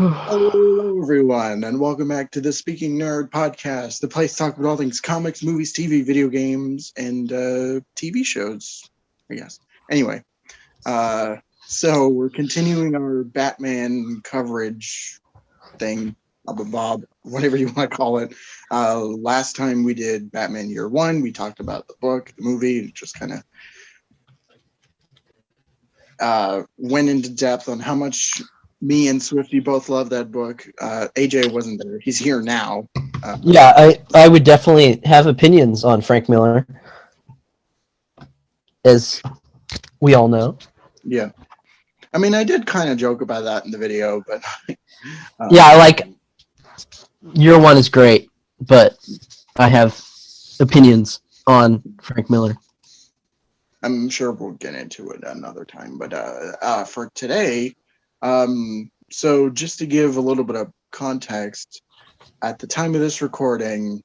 Hello, everyone, and welcome back to the Speaking Nerd podcast, the place to talk about all things comics, movies, TV, video games, and TV shows, I guess. Anyway, so we're continuing our Batman coverage thing, Bob, whatever you want to call it. Last time we did Batman Year One, we talked about the book, the movie, just kind of went into depth on how much me and Swfte both love that book. AJ wasn't there. He's here now. I would definitely have opinions on Frank Miller, as we all know. Yeah. I mean, I did kind of joke about that in the video, but... Year One is great, but I have opinions on Frank Miller. I'm sure we'll get into it another time. But for today... so just to give a little bit of context, at the time of this recording,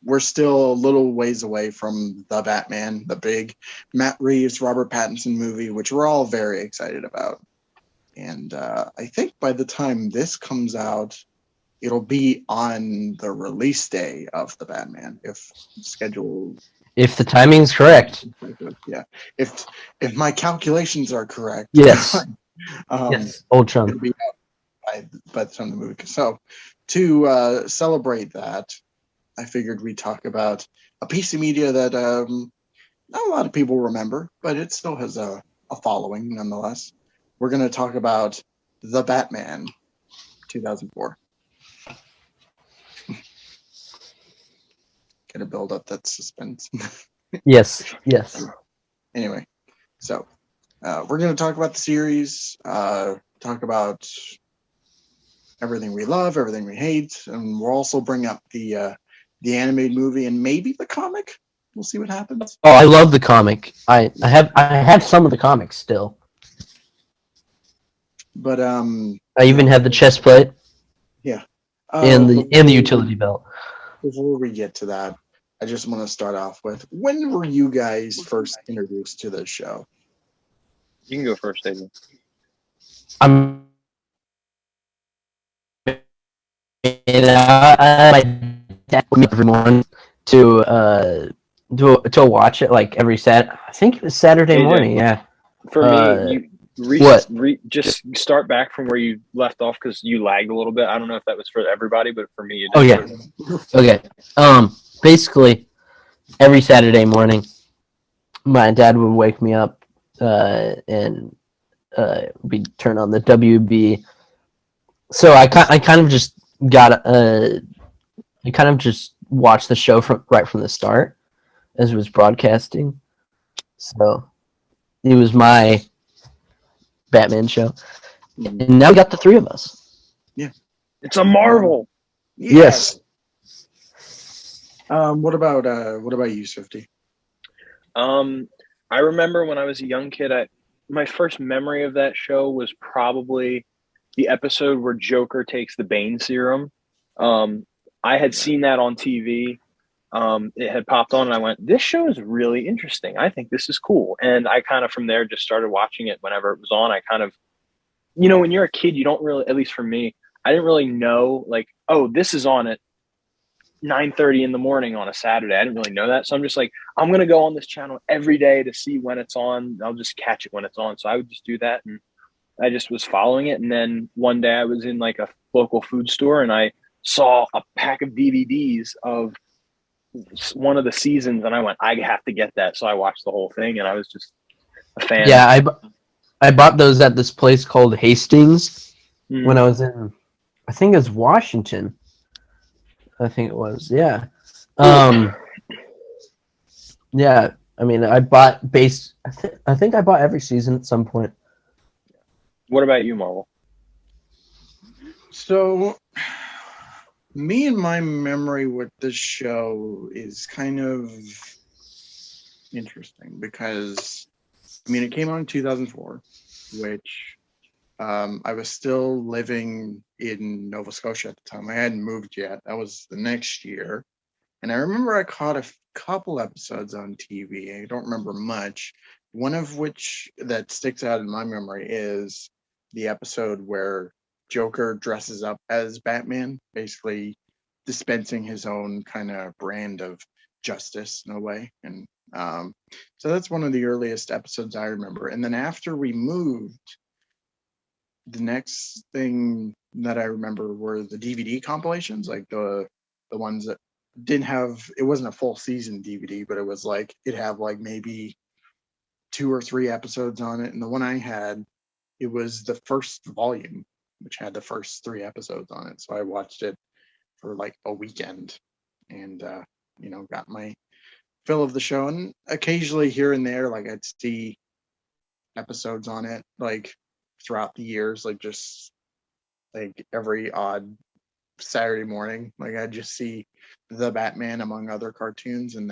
we're still a little ways away from The Batman, the big Matt Reeves, Robert Pattinson movie, which we're all very excited about. And I think by the time this comes out, it'll be on the release day of The Batman, if the timing's correct. Yeah. If my calculations are correct. Yes. Yes, old chum. It'll be out by the time the movie. So, to celebrate that, I figured we'd talk about a piece of media that not a lot of people remember, but it still has a following nonetheless. We're going to talk about The Batman, 2004. Gonna build up that suspense. Yes. Anyway, so we're going to talk about the series, talk about everything we love, everything we hate, and we'll also bring up the animated movie and maybe the comic. We'll see what happens. Oh, I love the comic. I have some of the comics still. But I even have the chest plate. Yeah. And the utility belt. Before we get to that, I just want to start off with, when were you guys first introduced to this show? You can go first, David. My dad would me every morning to watch it, like every I think it was Saturday morning. Yeah. For me, just start back from where you left off because you lagged a little bit. I don't know if that was for everybody, but for me, it did. Okay. Basically, every Saturday morning, my dad would wake me up and we'd turn on the WB. So I kind of just watched the show right from the start as it was broadcasting. So it was my Batman show, and now we got the three of us. Yeah, it's a marvel. Yes. What about you, Swfte? I remember when I was a young kid, my first memory of that show was probably the episode where Joker takes the Bane serum. I had seen that on TV. It had popped on and I went, this show is really interesting. I think this is cool. And I kind of from there just started watching it whenever it was on. I kind of, when you're a kid, you don't really, at least for me, I didn't really know like, oh, this is on at 9:30 in the morning on a Saturday. I didn't really know that. So I'm just like, I'm going to go on this channel every day to see when it's on. I'll just catch it when it's on. So I would just do that. And I just was following it. And then one day I was in like a local food store and I saw a pack of DVDs of one of the seasons and I went, I have to get that. So I watched the whole thing and I was just a fan. Yeah, I bought those at this place called Hastings when I was in, I think it was Washington. I think it was, yeah. Yeah, I mean, I bought I think I bought every season at some point. What about you, Marvel? So, me and my memory with this show is kind of interesting because, I mean, it came out in 2004, which I was still living in Nova Scotia at the time. I hadn't moved yet. That was the next year. And I remember I caught a couple episodes on TV. I don't remember much. One of which that sticks out in my memory is the episode where Joker dresses up as Batman, basically dispensing his own kind of brand of justice in a way. And so that's one of the earliest episodes I remember. And then after we moved, the next thing that I remember were the DVD compilations, like the ones that didn't have, it wasn't a full season DVD, but it was like, it had like maybe 2 or 3 episodes on it. And the one I had, it was the first volume, which had the first 3 episodes on it. So I watched it for like a weekend and, got my fill of the show. And occasionally here and there, like I'd see episodes on it, like throughout the years, like just like every odd Saturday morning, like I'd just see the Batman among other cartoons. And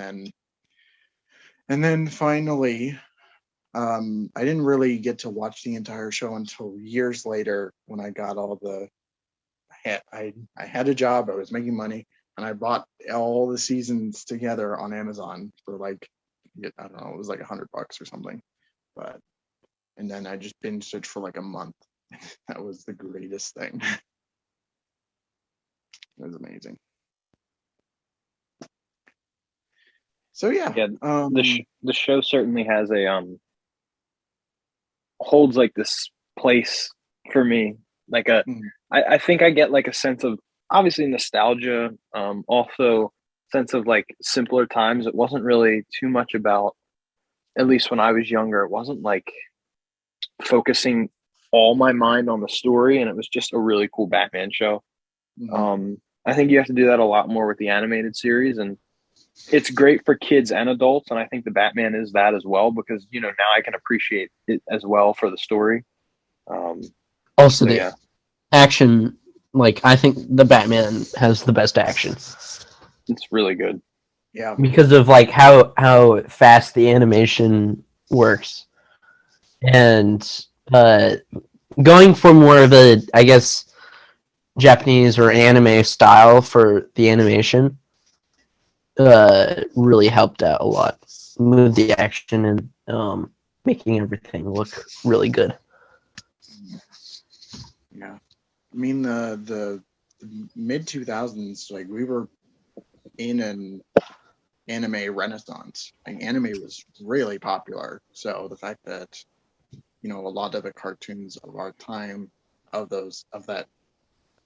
then finally, I didn't really get to watch the entire show until years later when I got all the, I had a job, I was making money, and I bought all the seasons together on Amazon for like, I don't know, it was like $100 or something. And then I just binged it for like a month. That was the greatest thing. It was amazing. So yeah, the show certainly has a holds like this place for me. Like I think I get like a sense of obviously nostalgia, also sense of like simpler times. It wasn't really too much about, at least when I was younger, it wasn't like focusing all my mind on the story, and it was just a really cool Batman show. I think you have to do that a lot more with the animated series, and it's great for kids and adults, and I think the Batman is that as well, because now I can appreciate it as well for the story. Also, the action, like I think the Batman has the best action. It's really good. Yeah, because of like how fast the animation works, and going for more of a, I guess, Japanese or anime style for the animation really helped out a lot with the action and making everything look really good. Yeah, I mean the mid 2000s, like we were in an anime renaissance. Like anime was really popular. So the fact that a lot of the cartoons of our time, of that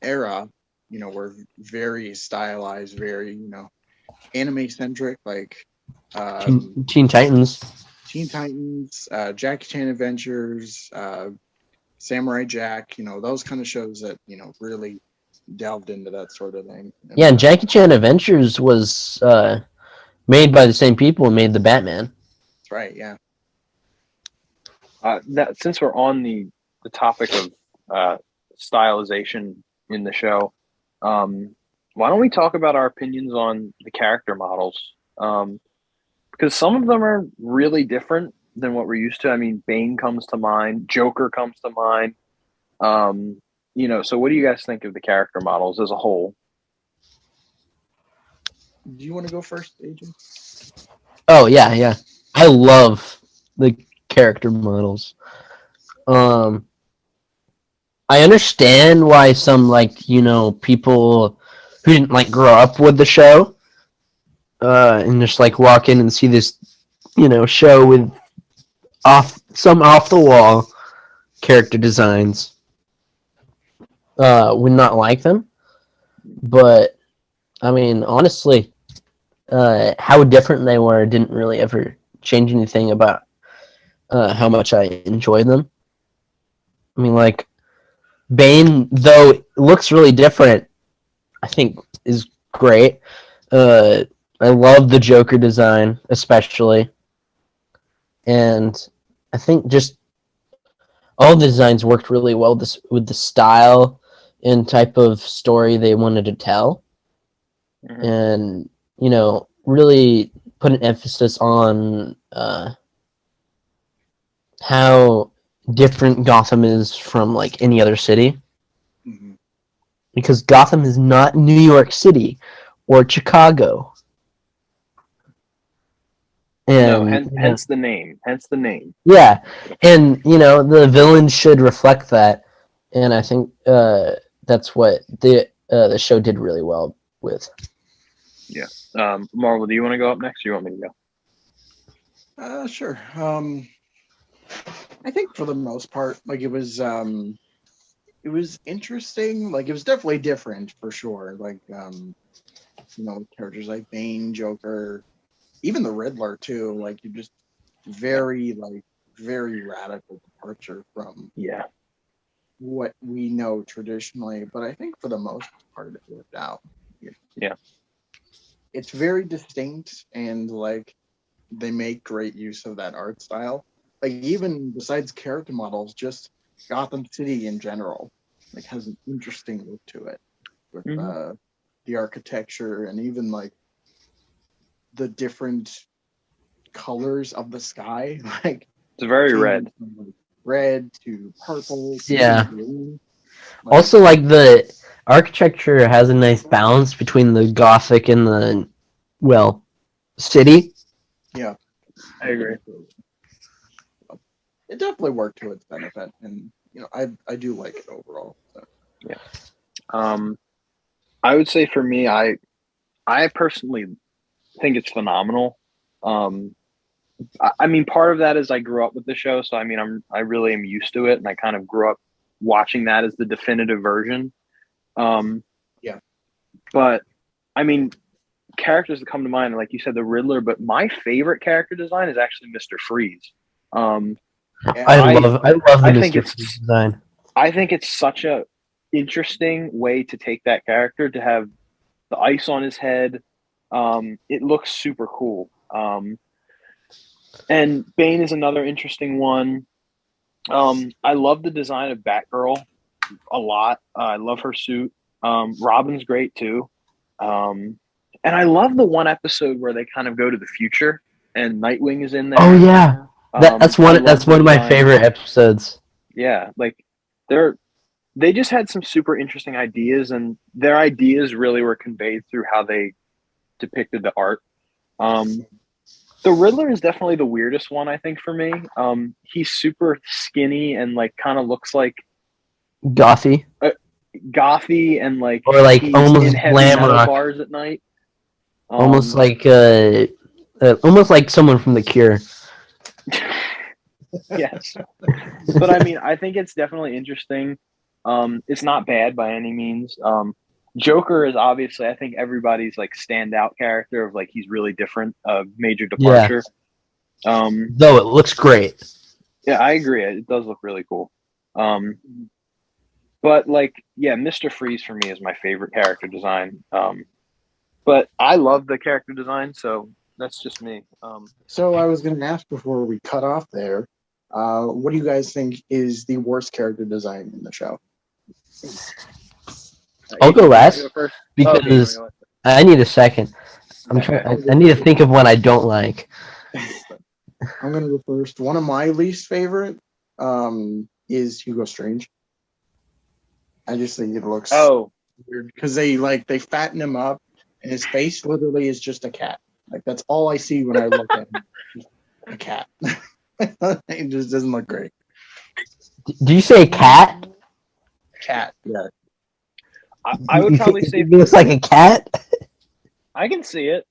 era, were very stylized, very anime centric, like Teen Titans, Jackie Chan Adventures, Samurai Jack, those kind of shows that really delved into that sort of thing. And Jackie Chan Adventures was made by the same people who made the Batman. That's right. Yeah. Since we're on the topic of stylization in the show, why don't we talk about our opinions on the character models? Because some of them are really different than what we're used to. I mean, Bane comes to mind, Joker comes to mind. So what do you guys think of the character models as a whole? Do you want to go first, AJ? Oh yeah. I love the character models. I understand why some people who didn't grow up with the show and just walk in and see this show with off the wall character designs would not like them. But I mean, honestly, how different they were didn't really ever change anything about how much I enjoyed them. I mean, Bane, though it looks really different, I think is great. I love the Joker design, especially. And I think just all the designs worked really well with the style and type of story they wanted to tell. Mm-hmm. And, really put an emphasis on how different Gotham is from any other city. Mm-hmm. Because Gotham is not New York City or Chicago. And, hence the name. Yeah, and the villains should reflect that. and I think that's what the show did really well with. Yeah. Marvel, do you want to go up next, or you want me to go? Sure. I think for the most part, like it was interesting. Like it was definitely different for sure. Like characters like Bane, Joker, even the Riddler too. Like you just very radical departure from what we know traditionally. But I think for the most part, it worked out. Yeah. It's very distinct, and like they make great use of that art style. Like even besides character models, just Gotham City in general, like has an interesting look to it with the architecture and even like the different colors of the sky. Like it's very red. From, like, red to purple. Yeah. Green. Like, also, like the architecture has a nice balance between the Gothic and the city. Yeah, I agree. It definitely worked to its benefit, and I do like it overall. So. Yeah. I would say for me, I personally think it's phenomenal. I mean, part of that is I grew up with the show, so I mean, I really am used to it, and I kind of grew up watching that as the definitive version. Yeah. But I mean, characters that come to mind, like you said, the Riddler. But my favorite character design is actually Mr. Freeze. I love the Mr. Freeze design. I think it's such a interesting way to take that character, to have the ice on his head. It looks super cool. And Bane is another interesting one. I love the design of Batgirl a lot. I love her suit. Robin's great too. And I love the one episode where they kind of go to the future and Nightwing is in there. Oh yeah, that's one of my favorite episodes. Yeah, like they just had some super interesting ideas, and their ideas really were conveyed through how they depicted the art. The Riddler is definitely the weirdest one, I think, for me. He's super skinny and like kind of looks like gothy and like, or like he's almost in heavy glam metal rock bars at night. Almost like someone from The Cure. Yes, but I mean, I think it's definitely interesting. It's not bad by any means. Joker is obviously, I think, everybody's like standout character of like he's really different, major departure. Yeah. Though it looks great. Yeah, I agree. It does look really cool. But like, yeah, Mr. Freeze for me is my favorite character design. But I love the character design, so that's just me. So I was going to ask before we cut off there, what do you guys think is the worst character design in the show? I'll go last because I need a second. I need to think of one I don't like. I'm going to go first. One of my least favorite is Hugo Strange. I just think it looks weird because they fatten him up and his face literally is just a cat. Like that's all I see when I look at him. A cat. It just doesn't look great. Do you say cat? Cat, yeah. I would probably say it looks like a cat. I can see it.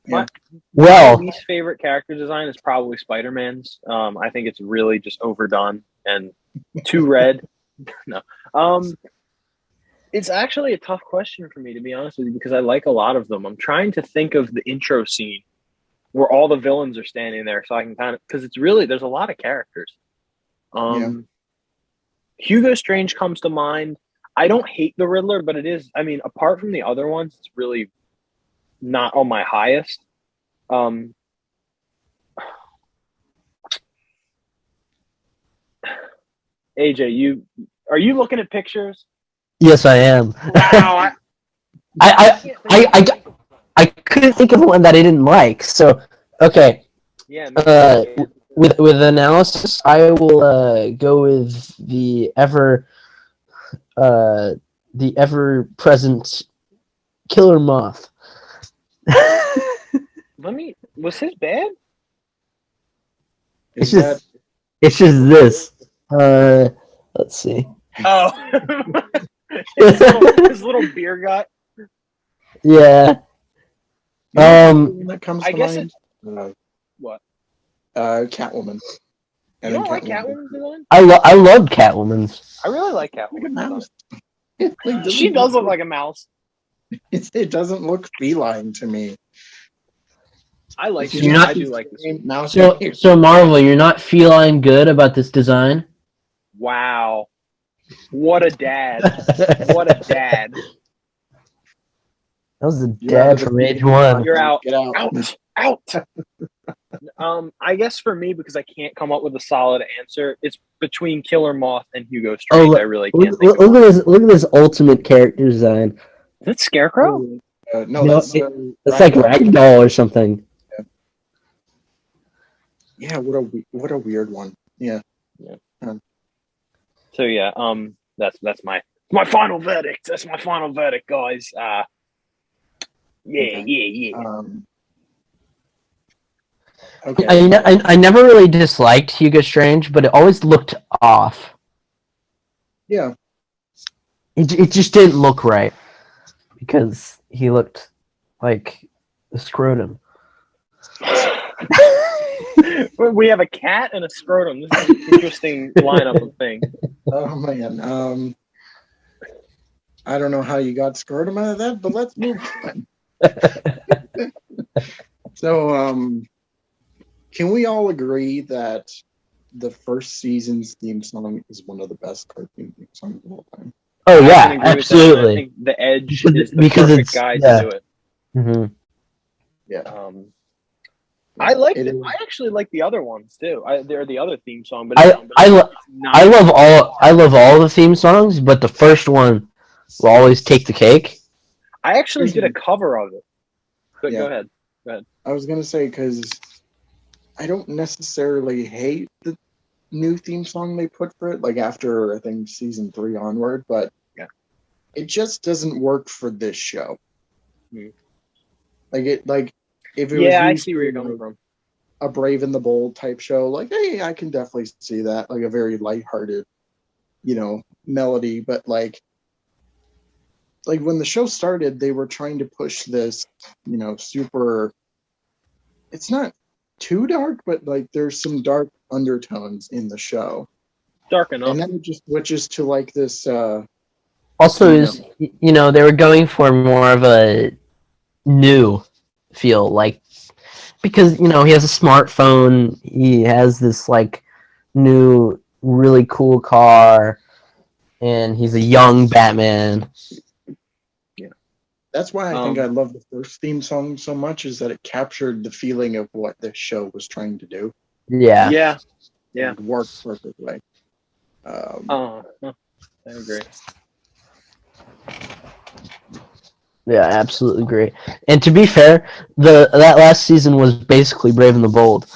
Yeah. My least favorite character design is probably Spider-Man's. I think it's really just overdone and too red. No. It's actually a tough question for me, to be honest with you, because I like a lot of them. I'm trying to think of the intro scene where all the villains are standing there, so I can kind of, because it's really, there's a lot of characters. Hugo Strange comes to mind. I don't hate the Riddler, but it is, I mean, apart from the other ones, it's really not on my highest. AJ, are you looking at pictures? Yes, I am. Wow. I couldn't think of one that I didn't like. So, okay. Yeah. With analysis, I will go with the ever present Killer Moth. Was his bad? It's just this. Let's see. Oh, his little beer gut. Yeah. That comes I to guess mind. What? Catwoman. You don't like Catwoman's design? I loved Catwoman's. I really like Like a Catwoman. mouse. Like, She does look like a mouse. It doesn't look feline to me. I like She's it. not- I do like this one. Mouse. So Marvel, you're not feeling good about this design? Wow. What a dad. What a dad. That was the You're out dad of the from Age feeling. One. You're out. Get out. Out. I guess for me, because I can't come up with a solid answer, it's between Killer Moth and Hugo Strange. I really can't think of Look one. at this ultimate character design. Is that Scarecrow? No, No, that's It's like Ragdoll or something. Yeah, what a weird one. Yeah. So yeah, that's my final verdict. That's my final verdict, guys. Yeah. Okay. I never really disliked Hugo Strange, but it always looked off. Yeah. It just didn't look right because he looked like a scrotum. We have a cat and a scrotum. This is an interesting lineup of things. Oh man. I don't know how you got scrotum out of that, but let's move on. So, can we all agree that the first season's theme song is one of the best cartoon theme songs of all time? Oh I yeah, can agree with that. absolutely. I think the Edge Because- is the because perfect it's- guy yeah. to do it. hmm Yeah. I like It it. is- I actually like the other ones too. They're the other theme song, but I love all the theme songs, but the first one will always take the cake. I actually did a cover of it. But Yeah. go ahead. I was gonna say because I don't necessarily hate the new theme song they put for it, like after I think season 3 onward, but yeah, it just doesn't work for this show. Hmm. Like if it was Yeah, I used see where you're for, coming from. a Brave and the Bold type show, like hey, I can definitely see that, like a very lighthearted, melody, but like when the show started, they were trying to push this, super. It's not too dark, but like there's some dark undertones in the show, Dark enough. and then it just switches to like this. Also, Yeah. they were going for more of a new feel, like because he has a smartphone, he has this like new really cool car, and he's a young Batman. That's why I think I love the first theme song so much, is that it captured the feeling of what this show was trying to do. Yeah. It worked perfectly. I agree. Yeah, I absolutely agree. And to be fair, that last season was basically Brave and the Bold.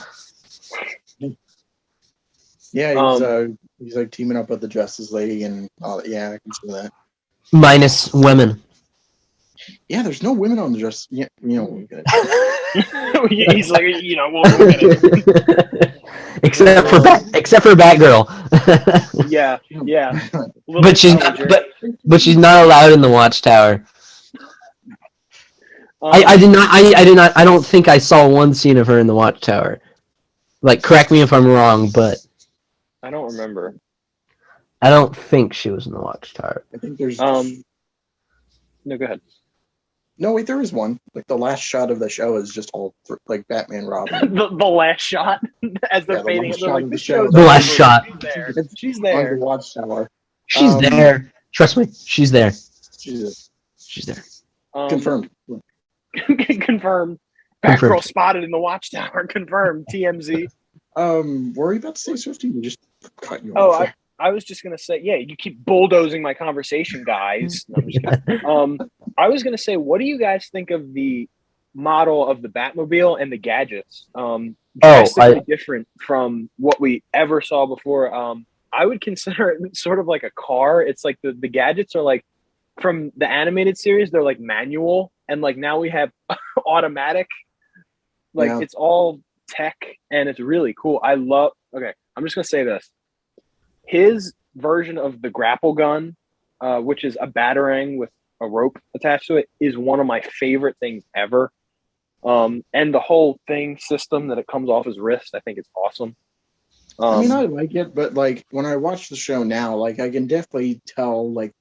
Yeah, he's like teaming up with the Justice League and all that. Yeah, I can see that. Minus women. Yeah, there's no women on the Justice. Yeah, we'll get it. He's like, we'll get it. except for Batgirl. Yeah. but she's not allowed in the Watchtower. I don't think I saw one scene of her in the Watchtower. Like, correct me if I'm wrong, but I don't remember. I don't think she was in the Watchtower. I think there's. No, go ahead. No, wait, there is one. Like the last shot of the show is just all like Batman, Robin. the last shot as they're fading. last They're shot like, of the the show. show's The last over. shot. She's On there. the Watchtower. She's there. Trust me, she's there. Jesus. She's there. Confirmed. Confirmed. Batgirl spotted in the Watchtower. Confirmed. TMZ. Were you about to say Swfte? We just cut you Oh, off. I was just gonna say, yeah, you keep bulldozing my conversation, guys. No, I'm just kidding. I was gonna say, what do you guys think of the model of the Batmobile and the gadgets? Drastically different from what we ever saw before. I would consider it sort of like a car. It's like the gadgets are like from the animated series, they're like manual, and like now we have automatic. Like it's all tech, and it's really cool. Okay, I'm just gonna say this. His version of the grapple gun, which is a batarang with a rope attached to it, is one of my favorite things ever. And the whole thing system that it comes off his wrist, I think it's awesome. I mean, I like it, but like when I watch the show now, like I can definitely tell like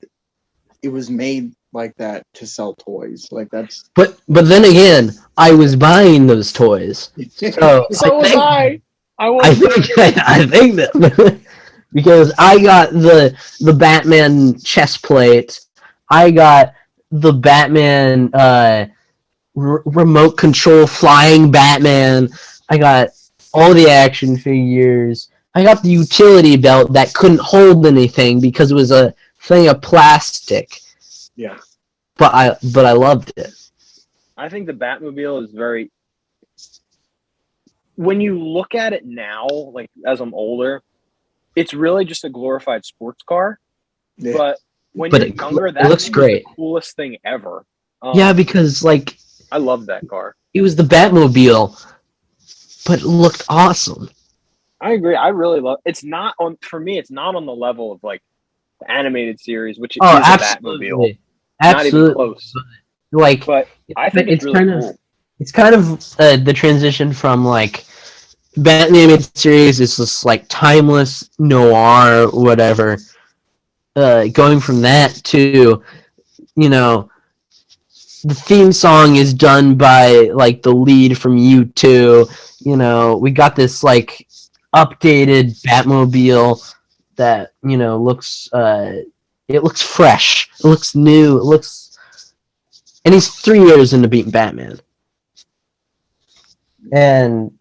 it was made like that to sell toys. Like that's. But then again, I was buying those toys, so was I. I think that because I got the Batman chest plate, I got the Batman remote control flying Batman, I got all the action figures, I got the utility belt that couldn't hold anything because it was a thing of plastic. Yeah. But I loved it. I think the Batmobile is very. When you look at it now, like as I'm older, it's really just a glorified sports car. Yeah. But when you're younger, that looks great. The coolest thing ever. Yeah, because like I love that car. It was the Batmobile, but it looked awesome. I agree. I really love. It's not on for me. It's not on the level of like the animated series, which is a Batmobile. Absolutely. Not even close. Like, but I think it's really cool. It's kind of the transition from like Batman animated series is just like timeless noir, whatever. Going from that to, the theme song is done by like the lead from U2. We got this like updated Batmobile that looks it looks fresh, it looks new, and he's 3 years into being Batman. And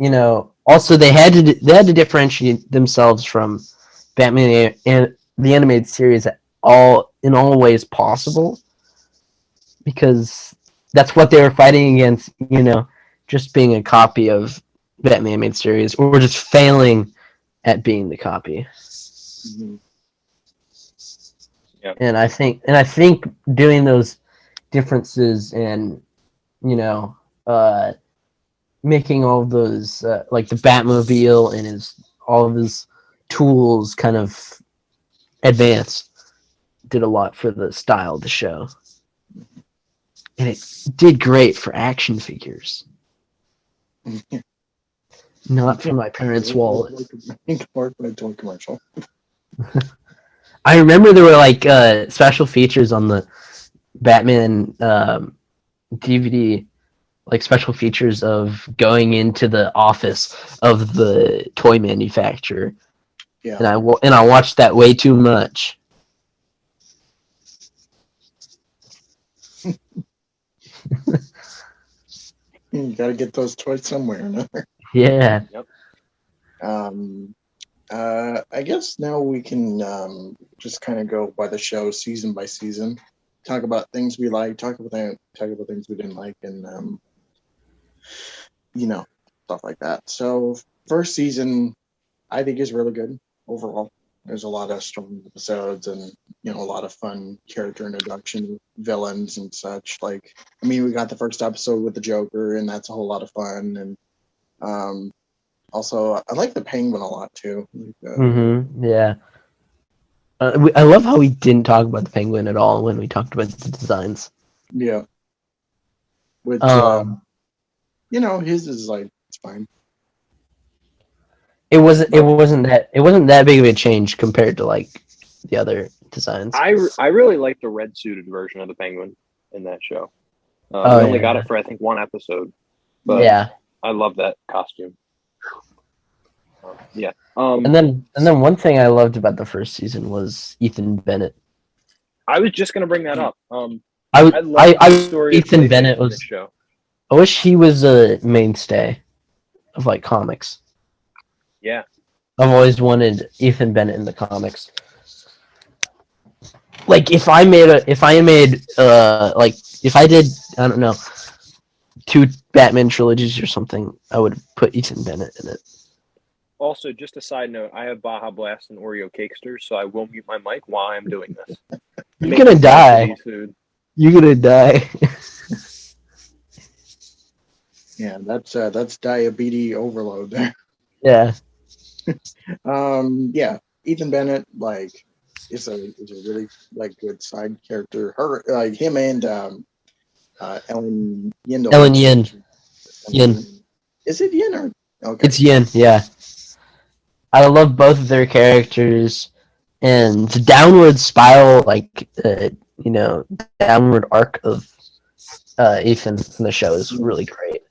also they had to differentiate themselves from Batman and the animated series in all ways possible, because that's what they were fighting against, just being a copy of Batman animated series, or just failing at being the copy. Mm-hmm. Yep. And I think doing those differences and making all of those like the Batmobile and all of his tools kind of advanced did a lot for the style of the show. And it did great for action figures. Not for my parents' wallet. Commercial. I remember there were like special features on the Batman DVD, like special features of going into the office of the toy manufacturer. Yeah. And I watched that way too much. You gotta get those toys somewhere or another. Yeah. Yep. I guess now we can just kind of go by the show season by season, talk about things we like, talk about things we didn't like, and stuff like that. So first season, I think is really good overall. There's a lot of strong episodes and a lot of fun character introduction, villains and such. Like, I mean, we got the first episode with the Joker, and that's a whole lot of fun. And also, I like the Penguin a lot too. Yeah. I love how we didn't talk about the Penguin at all when we talked about the designs. Yeah. Which, his is like, it's fine. It wasn't that big of a change compared to like the other designs. I really like the red suited version of the Penguin in that show. We only got it for I think one episode, but yeah, I love that costume. Yeah. And then one thing I loved about the first season was Ethan Bennett. I was just gonna bring that up. Ethan Bennett was. Show. I wish he was a mainstay of like comics. Yeah. I've always wanted Ethan Bennett in the comics. Like if I did, I don't know, 2 Batman trilogies or something, I would put Ethan Bennett in it. Also, just a side note, I have Baja Blast and Oreo Cakesters, so I will mute my mic while I'm doing this. You're gonna die. You're gonna die. Yeah, that's diabetes overload there. Yeah. Yeah, Ethan Bennett, like, is a really like good side character. Her like him and Ellen Yindel. Ellen Yin. Yin. Is it Yin or okay? It's Yin, yeah. I love both of their characters, and the downward spiral, like downward arc of Ethan in the show is really great.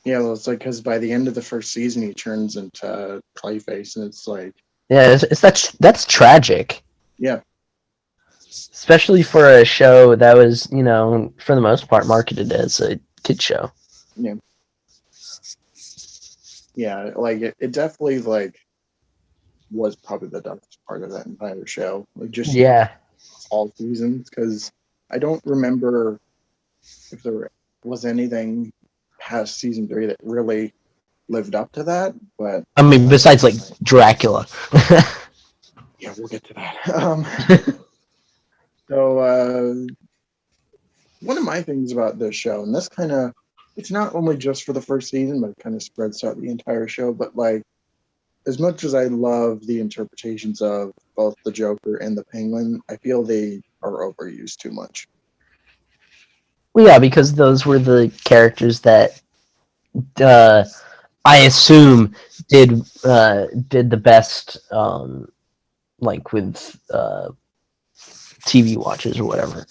Yeah, well, it's like because by the end of the first season, he turns into Clayface, and it's like, Yeah, that's tragic. Yeah, especially for a show that was, for the most part, marketed as a kid show. Yeah. Yeah, like it definitely like was probably the darkest part of that entire show. Like just all seasons, because I don't remember if there was anything past season 3 that really lived up to that. But I mean, besides like Dracula. Yeah, we'll get to that. So one of my things about this show, and this kind of, it's not only just for the first season, but it kind of spreads out the entire show. But like, as much as I love the interpretations of both the Joker and the Penguin, I feel they are overused too much. Well, yeah, because those were the characters that I assume did the best, like with TV watches or whatever,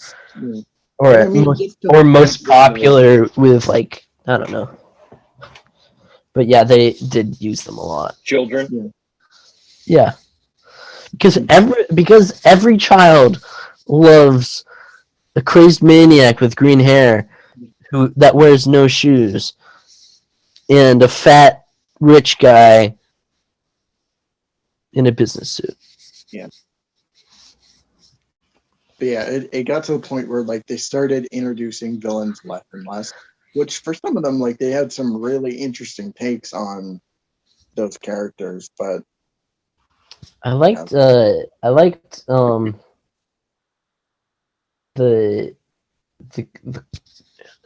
or most popular with, like, I don't know. But yeah, they did use them a lot. Children. Yeah. Because every child loves a crazed maniac with green hair that wears no shoes and a fat rich guy in a business suit. Yeah. But yeah, it got to the point where like they started introducing villains less and less, which for some of them, like they had some really interesting takes on those characters. But I liked the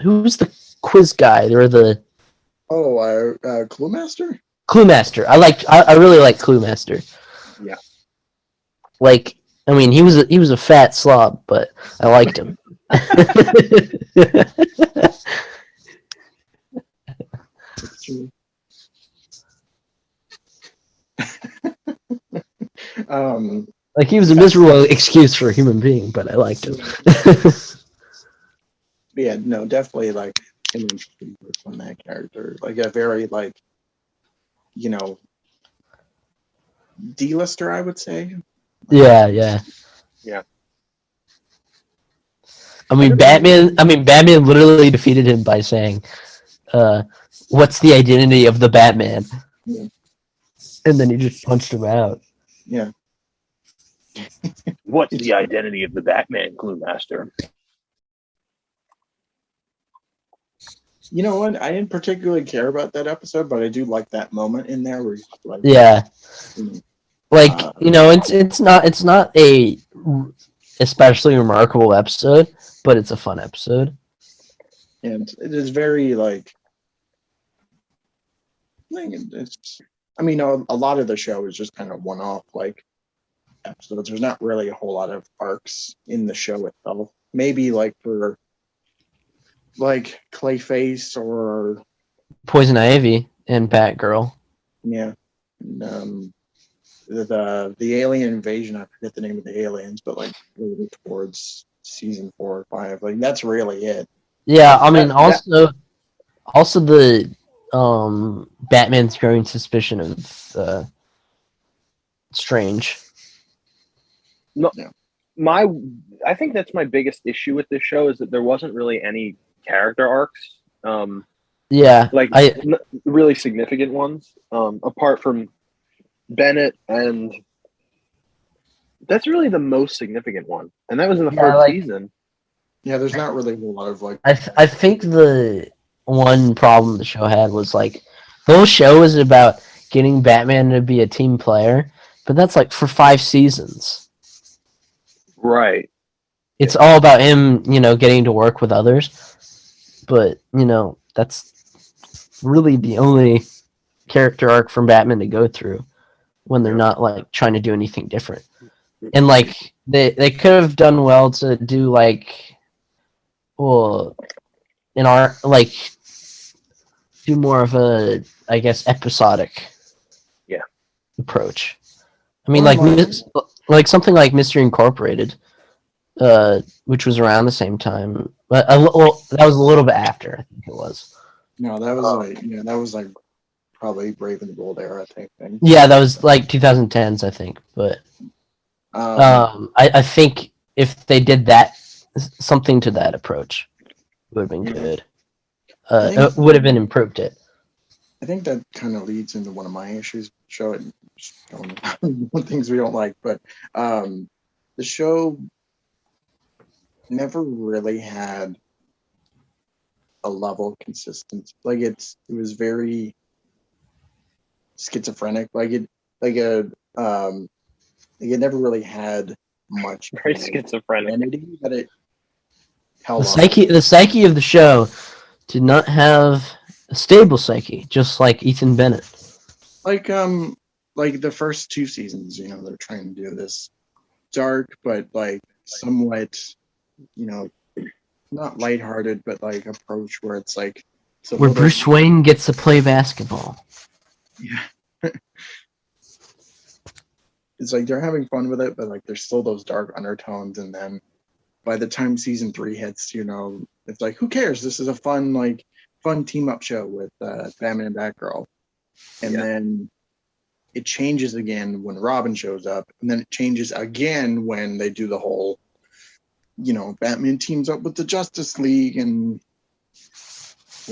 who's the quiz guy or the Cluemaster? Cluemaster. I really like Cluemaster. Yeah. Like, I mean, he was a fat slob, but I liked him. That's true. Like, he was a miserable excuse for a human being, but I liked him. Yeah, no, definitely like an interesting person, that character. Like a very like, D-lister, I would say. Yeah. I mean, Batman literally defeated him by saying, "What's the identity of the Batman?" Yeah. And then he just punched him out. Yeah. What's the identity of the Batman, Cluemaster? You know what? I didn't particularly care about that episode, but I do like that moment in there where he's like, yeah, like it's not a especially remarkable episode, but it's a fun episode, and it is very like. I mean, a lot of the show is just kind of one-off like episodes. There's not really a whole lot of arcs in the show itself. Maybe like for like Clayface or Poison Ivy and Batgirl. Yeah. The alien invasion, I forget the name of the aliens, but like really towards season 4 or 5. Like that's really it. Yeah, I mean also the Batman's growing suspicion of Strange. No, I think that's my biggest issue with this show is that there wasn't really any character arcs. Really significant ones. Apart from Bennett, and that's really the most significant one, and that was in the first season. Yeah, there's not really a lot of like. I think the one problem the show had was like the whole show was about getting Batman to be a team player, but that's like for 5 seasons. Right. It's all about him, getting to work with others, but that's really the only character arc from Batman to go through when they're not like trying to do anything different. And like they could have done well to do like, well, in our like do more of a, I guess, episodic approach. I mean, like something like Mystery Incorporated, which was around the same time, but that was a little bit after, I think it was. No, that was like probably Brave and the Bold era type thing. Yeah, that was like 2010s, I think. But I think if they did that, something to that approach, it would have been good. It would have been improved it. I think that kind of leads into one of my issues. Show it, one things we don't like, but the show never really had a level of consistency. Like it was very schizophrenic. It never really had much Very schizophrenic. identity that it held. The psyche of the show did not have a stable psyche, just like Ethan Bennett. Like the first two seasons, they're trying to do this dark but like somewhat, not lighthearted, but like approach where it's like where Bruce Wayne gets to play basketball. Yeah. It's like they're having fun with it, but like there's still those dark undertones, and then by the time season 3 hits, it's like, who cares? This is a fun team up show with Batman and Batgirl. And then it changes again when Robin shows up, and then it changes again when they do the whole, Batman teams up with the Justice League and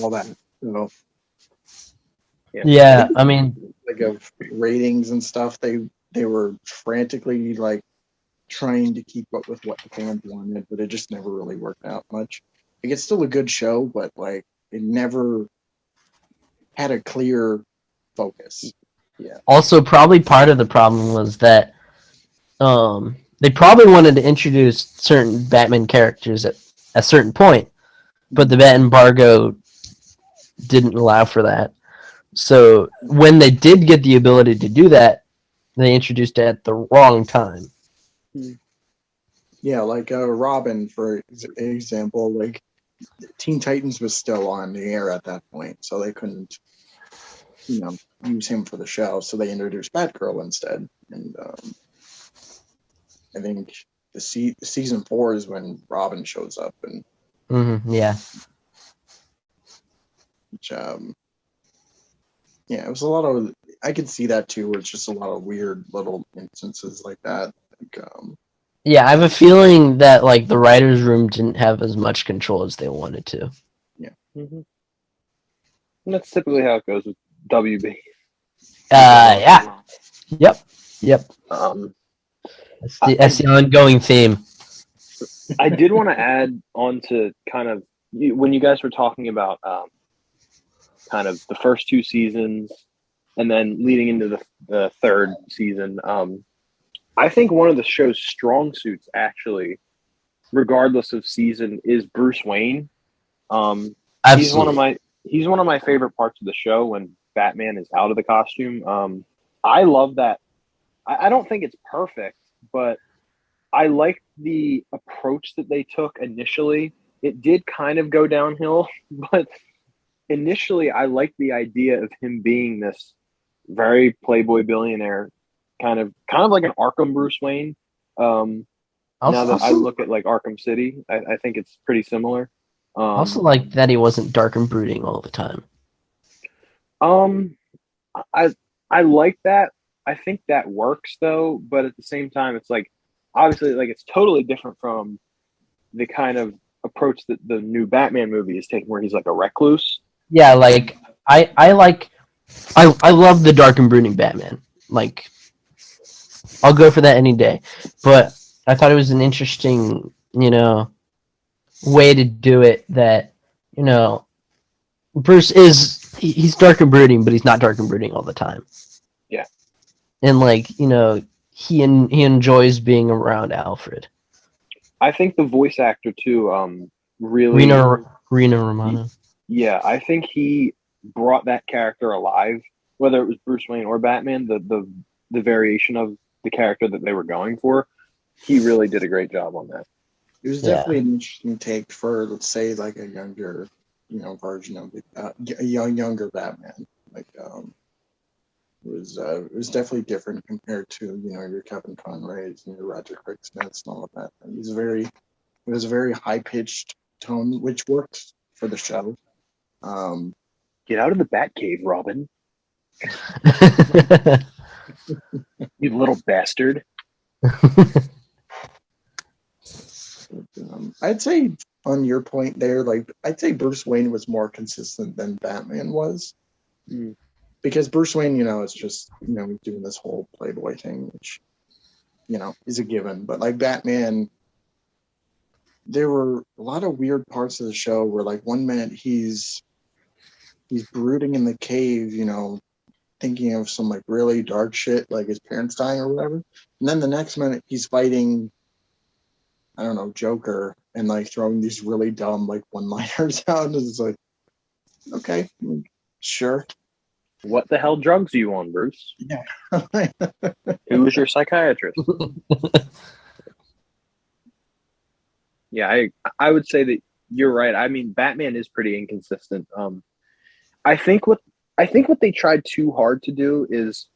all that. So, yeah, I mean, like of ratings and stuff, they were frantically like trying to keep up with what the fans wanted, but it just never really worked out much. Like, it's still a good show, but like it never had a clear focus. Yeah. Also, probably part of the problem was that they probably wanted to introduce certain Batman characters at a certain point, but the Bat embargo didn't allow for that. So when they did get the ability to do that, they introduced it at the wrong time. Yeah, like Robin, for example, like Teen Titans was still on the air at that point, so they couldn't, use him for the show. So they introduced Batgirl instead, and I think the season 4 is when Robin shows up, and yeah, which it was a lot of. I could see that too, where it's just a lot of weird little instances like that. Like, yeah, I have a feeling that like the writers' room didn't have as much control as they wanted to. Yeah, and that's typically how it goes with WB. Yeah. Yep. That's the ongoing theme. I did want to add on to kind of when you guys were talking about kind of the first 2 seasons and then leading into the third season. I think one of the show's strong suits, actually, regardless of season, is Bruce Wayne. He's one of my favorite parts of the show when Batman is out of the costume. I love that. I don't think it's perfect, but I like the approach that they took initially. It did kind of go downhill, but initially I liked the idea of him being this very playboy billionaire, kind of like an Arkham Bruce Wayne. Now that I look at like Arkham City, I think it's pretty similar. Also like that he wasn't dark and brooding all the time. I like that. I think that works though, but at the same time, it's like obviously like it's totally different from the kind of approach that the new Batman movie is taking, where he's like a recluse. Yeah, like I love the dark and brooding Batman. Like, I'll go for that any day. But I thought it was an interesting, way to do it. That Bruce he's dark and brooding, but he's not dark and brooding all the time. Yeah. And like he enjoys being around Alfred. I think the voice actor too, really Reno Romano. Yeah, I think he brought that character alive, whether it was Bruce Wayne or Batman. The variation of the character that they were going for, he really did a great job on that. It was definitely an interesting take for, let's say, like a younger, version of it, a younger Batman. Like, it was definitely different compared to your Kevin Conrays and your Roger Craig Smiths and all of that. It was a very high pitched tone, which worked for the show. Get out of the Batcave, Robin. You little bastard. I'd say on your point there, like I'd say Bruce Wayne was more consistent than Batman was. Because Bruce Wayne, is just, he's doing this whole Playboy thing, which, is a given. But like Batman, there were a lot of weird parts of the show where like one minute he's brooding in the cave, thinking of some like really dark shit, like his parents dying or whatever. And then the next minute he's fighting, I don't know, Joker, and like throwing these really dumb like one-liners out. And it's like, okay, sure. What the hell drugs are you on, Bruce? Yeah. Who was your psychiatrist? Yeah, I would say that you're right. I mean, Batman is pretty inconsistent. I think what they tried too hard to do is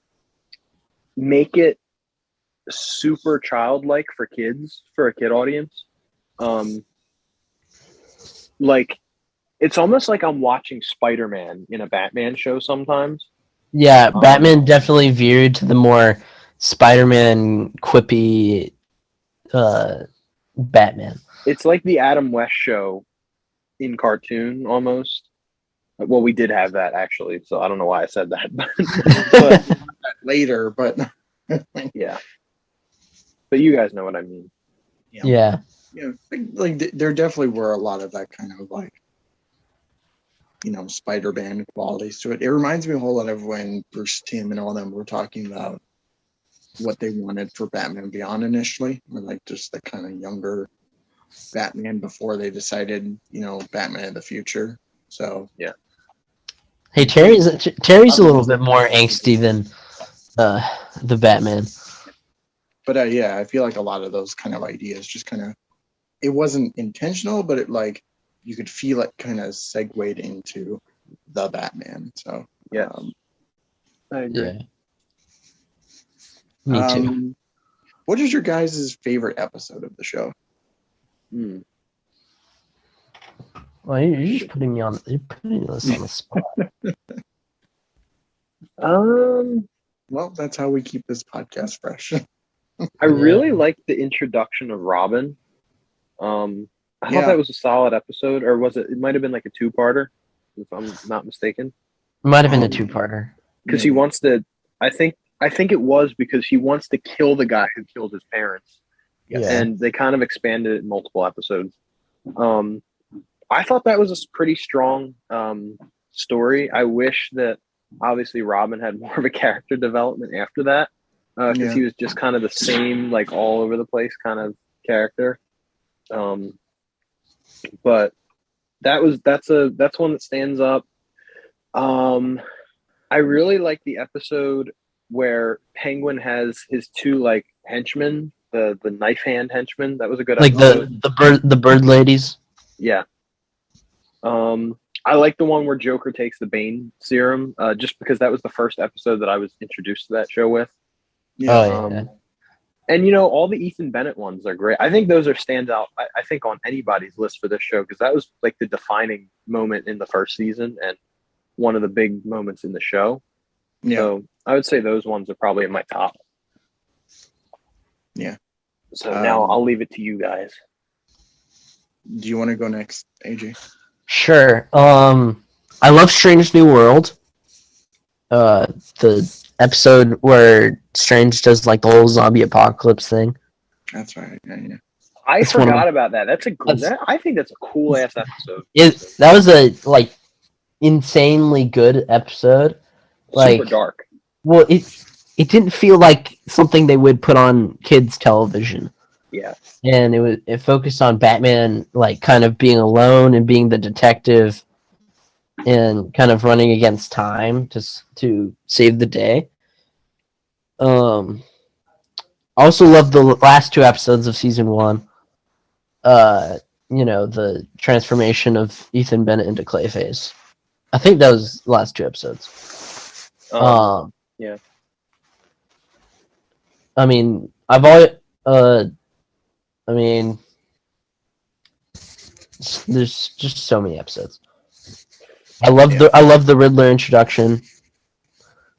make it super childlike for kids, for a kid audience. Like, it's almost like I'm watching Spider-Man in a Batman show sometimes. Yeah, Batman definitely veered to the more Spider-Man quippy Batman. It's like the Adam West show in cartoon almost. Well, we did have that actually, so I don't know why I said that. but later, but yeah. But you guys know what I mean. Yeah. Like there definitely were a lot of that kind of like, Spider-Man qualities to it. It reminds me a whole lot of when Bruce Timm and all them were talking about what they wanted for Batman Beyond initially, or like just the kind of younger Batman before they decided, Batman in the future. So yeah. Hey, Terry's a little bit more angsty than the Batman. But yeah, I feel like a lot of those kind of ideas just kind of, it wasn't intentional, but it like you could feel it kind of segued into the Batman. So yeah, I agree. Yeah. Me too. What is your guys' favorite episode of the show? Well, you're just putting us on the spot. Well, that's how we keep this podcast fresh. I really liked the introduction of Robin. I thought that was a solid episode, or was it? It might have been like a two-parter, if I'm not mistaken. It might have been a two-parter. Because he wants to. I think it was because he wants to kill the guy who killed his parents. Yeah. And they kind of expanded it in multiple episodes. I thought that was a pretty strong story. I wish that obviously Robin had more of a character development after that, because he was just kind of the same, like all over the place kind of character. But that's one that stands up. I really like the episode where Penguin has his two like henchmen, the knife hand henchmen. That was a good episode. Like the bird ladies. Yeah. I like the one where Joker takes the Bane serum, just because that was the first episode that I was introduced to that show with. Yeah. And all the Ethan Bennett ones are great. I think those are standout. I think on anybody's list for this show, because that was like the defining moment in the first season and one of the big moments in the show. Yeah. So I would say those ones are probably in my top. Yeah. So now I'll leave it to you guys. Do you want to go next, AJ? Sure. I love Strange New World. The episode where Strange does like the whole zombie apocalypse thing. That's right. Yeah. I forgot about that. I think that's a cool ass episode. That was a like insanely good episode. Like, super dark. Well, it didn't feel like something they would put on kids' television. Yeah. And it focused on Batman like kind of being alone and being the detective and kind of running against time to save the day. I also love the last 2 episodes of season 1. The transformation of Ethan Bennett into Clayface. I think that was the last 2 episodes. Yeah. I mean, I've always, I mean, there's just so many episodes. I love the Riddler introduction.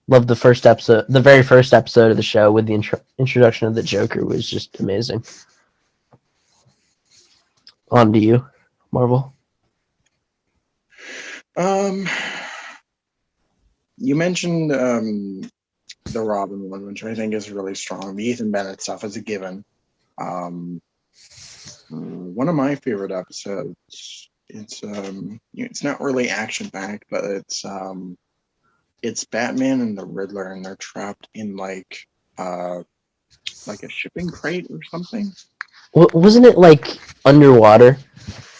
Love the first episode. The very first episode of the show with the introduction of the Joker was just amazing. On to you, Marvel. You mentioned the Robin one, which I think is really strong. The Ethan Bennett stuff is a given. One of my favorite episodes. It's not really action packed, but it's Batman and the Riddler, and they're trapped in like a shipping crate or something. Wasn't it like underwater?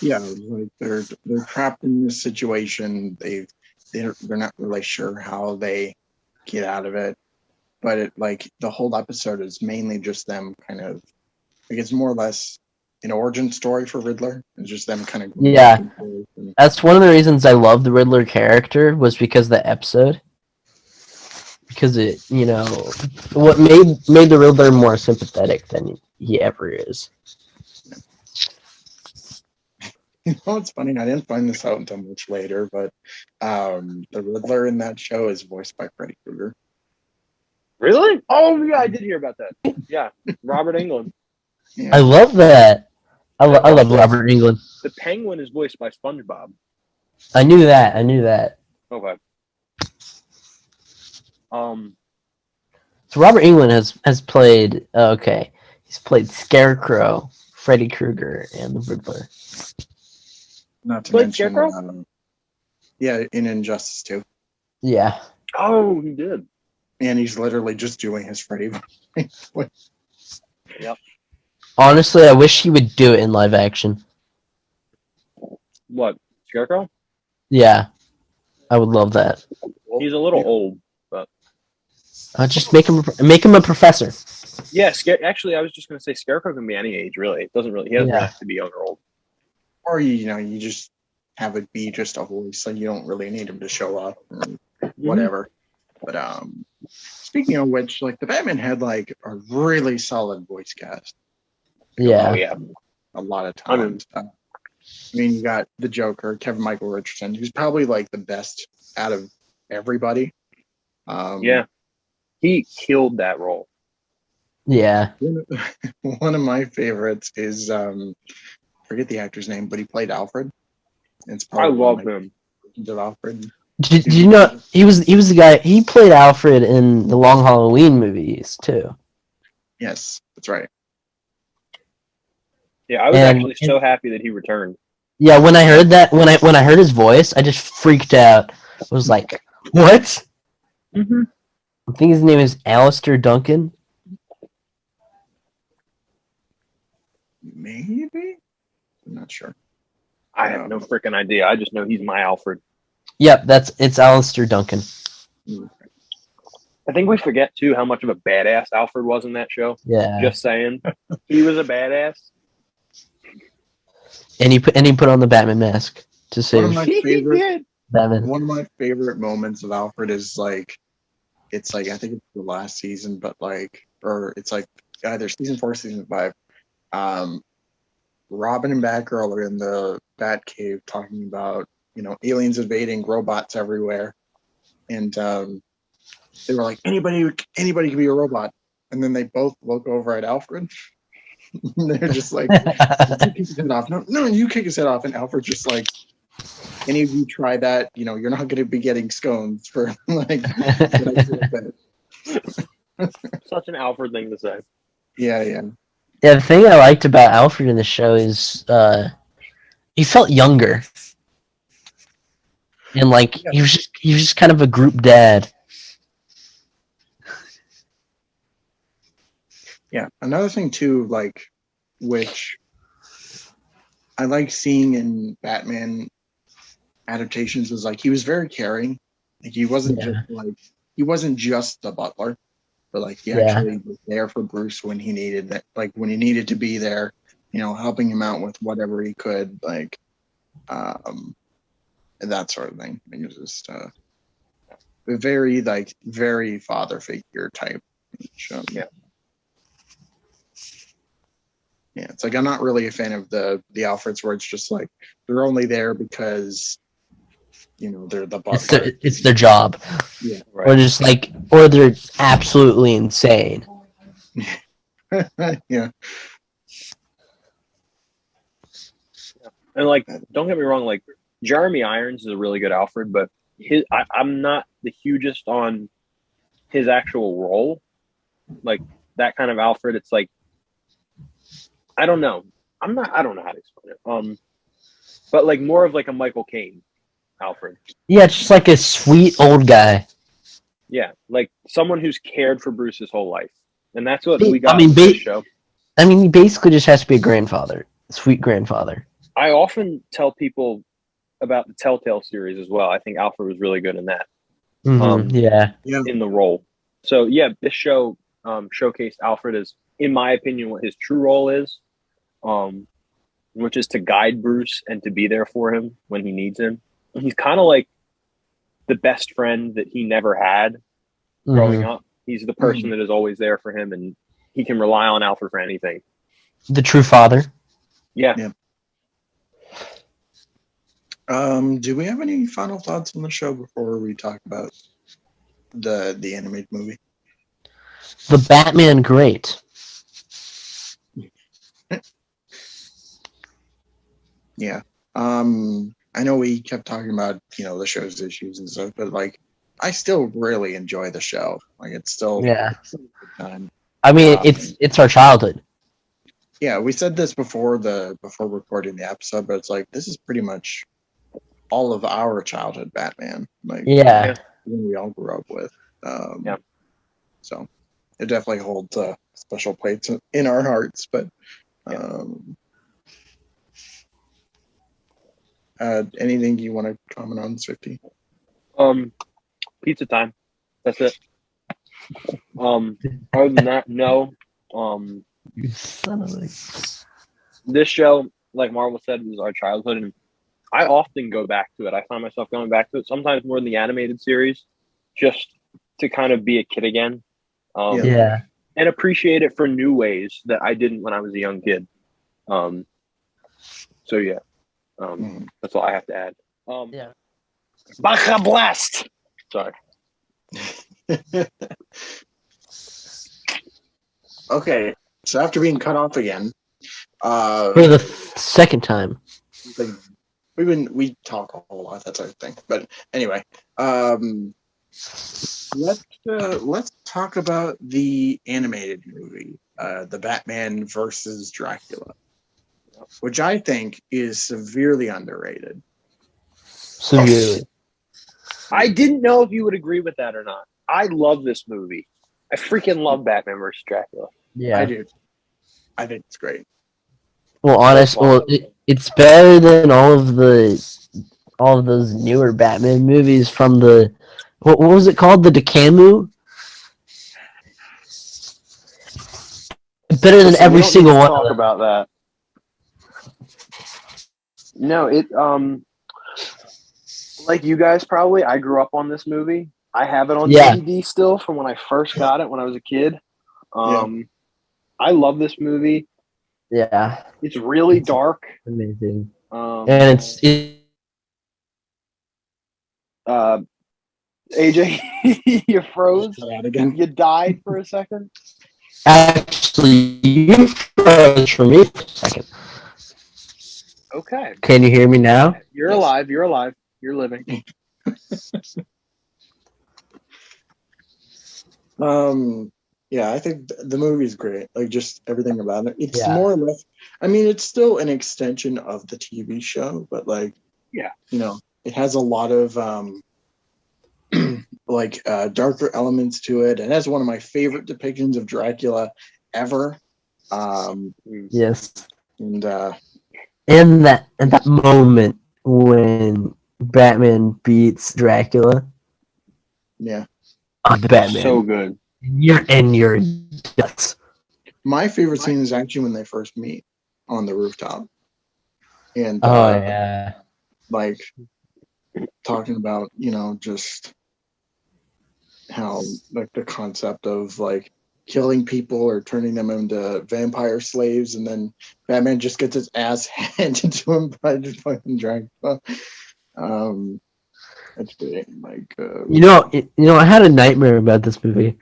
Yeah, like they're trapped in this situation. They're not really sure how they get out of it, but the whole episode is mainly just them kind of like it's more or less an origin story for Riddler. It's just them kind of That's one of the reasons I love the Riddler character was because of the episode. Because it, what made the Riddler more sympathetic than he ever is. It's funny. I didn't find this out until much later, but the Riddler in that show is voiced by Freddy Krueger. Really? Oh yeah, I did hear about that. Yeah, Robert Englund. Yeah. I love that. I love Robert Englund. The Penguin is voiced by SpongeBob. I knew that. Okay. So Robert Englund has played. He's played Scarecrow, Freddy Krueger, and the Riddler. Not to mention, in Injustice 2. Yeah. Oh, he did. And he's literally just doing his Freddy voice. Yep. Honestly, I wish he would do it in live action. What, Scarecrow? Yeah, I would love that. He's a little old, but just make him a professor. Yeah, actually, I was just gonna say Scarecrow can be any age, really. He doesn't have to be young or old. Or you just have it be just a voice, so you don't really need him to show up or whatever. But speaking of which, like the Batman had like a really solid voice cast. Yeah. Oh yeah. A lot of times. I mean, you got the Joker, Kevin Michael Richardson, who's probably like the best out of everybody. Yeah. He killed that role. Yeah. One of my favorites is forget the actor's name, but he played Alfred. I love him. Alfred. Did you know he was the guy? He played Alfred in the Long Halloween movies too. Yes, that's right. Yeah, I was actually so happy that he returned. Yeah, when I heard that, when I heard his voice, I just freaked out. I was like, "What?" Mm-hmm. I think his name is Alistair Duncan. Maybe? I'm not sure. I have no freaking idea. I just know he's my Alfred. Yep, it's Alistair Duncan. I think we forget too how much of a badass Alfred was in that show. Yeah. Just saying. He was a badass. And he put on the Batman mask to save Batman. One of my favorite moments of Alfred is it's I think it's the last season, but it's either season 4 or season 5. Robin and Batgirl are in the Batcave talking about, aliens invading, robots everywhere. And they were like, anybody can be a robot. And then they both look over at Alfred. They're just like, you kick his head off. No, you kick his head off. And Alfred's just like, any of you try that, you're not going to be getting scones for Such an Alfred thing to say. Yeah. Yeah, the thing I liked about Alfred in the show is he felt younger. And he was just kind of a group dad. Yeah, another thing too, which I like seeing in Batman adaptations is he was very caring. He wasn't just the butler, but like he Yeah. actually was there for Bruce when he needed that, like when he needed to be there, helping him out with whatever he could, like and that sort of thing. It was just very father figure type show. Yeah. Yeah, it's like I'm not really a fan of the Alfreds where it's just like they're only there because they're the butler. It's their job. Yeah, Right. Or just like, or they're absolutely insane. Yeah. And like, don't get me wrong, like Jeremy Irons is a really good Alfred, but I'm not the hugest on his actual role. Like that kind of Alfred, it's like I don't know. I don't know how to explain it. But like more of like a Michael Caine Alfred. Yeah, just like a sweet old guy. Yeah, like someone who's cared for Bruce his whole life, and that's what I we got mean, in this show. I mean, he basically just has to be a grandfather, sweet grandfather. I often tell people about the Telltale series as well. I think Alfred was really good in that. Yeah. In the role. So yeah, this show showcased Alfred as, in my opinion, what his true role is, which is to guide Bruce and to be there for him when he needs him. He's kind of like the best friend that he never had growing up. He's the person that is always there for him, and he can rely on Alfred for anything. The true father. Yeah. Do we have any final thoughts on the show before we talk about the animated movie? The Batman great. Yeah. I know we kept talking about, the show's issues and stuff, but like I still really enjoy the show. Like it's still Yeah. a good time. I mean, it's our childhood. Yeah, we said this before recording the episode, but it's like this is pretty much all of our childhood Batman. Like Yeah. we all grew up with. Yeah. So it definitely holds a special place in our hearts. But anything you want to comment on, Swfte? Pizza time. That's it. Other than that, no. You son of a... This show, like Marvel said, was our childhood, and I often go back to it. I find myself going back to it sometimes more than the animated series, just to kind of be a kid again. Yeah. And appreciate it for new ways that I didn't when I was a young kid. So yeah, that's all I have to add. Yeah. Baja Blast. Sorry. Okay, so after being cut off again, For the second time. we talk a whole lot. That's our thing. But anyway, let's talk about the animated movie, the Batman versus Dracula, which I think is severely underrated. Severely. I didn't know if you would agree with that or not. I love this movie. I freaking love Batman vs. Dracula. Yeah. I do. I think it's great. Well, it's better than all of those newer Batman movies from the what was it called? The Decamu? Better than every single one. Talk about that. No, it like you guys probably. I grew up on this movie. I have it on DVD still from when I first got it when I was a kid. I love this movie. Yeah, it's really dark. Amazing. And AJ, you froze. You died for a second. Actually, you froze for me for a second. Okay. Can you hear me now? You're alive. You're alive. You're living. Yeah, I think the movie's great. Like just everything about it. It's more or less. I mean, it's still an extension of the TV show, but like, it has a lot of darker elements to it, and that's one of my favorite depictions of Dracula ever. Yes. And that moment when Batman beats Dracula. Yeah. The Batman. So good. You're nuts. My favorite scene is actually when they first meet on the rooftop, and Yeah. like talking about just how like the concept of like killing people or turning them into vampire slaves, and then Batman just gets his ass handed to him by the fucking Dracula. That's great. Like, I had a nightmare about this movie.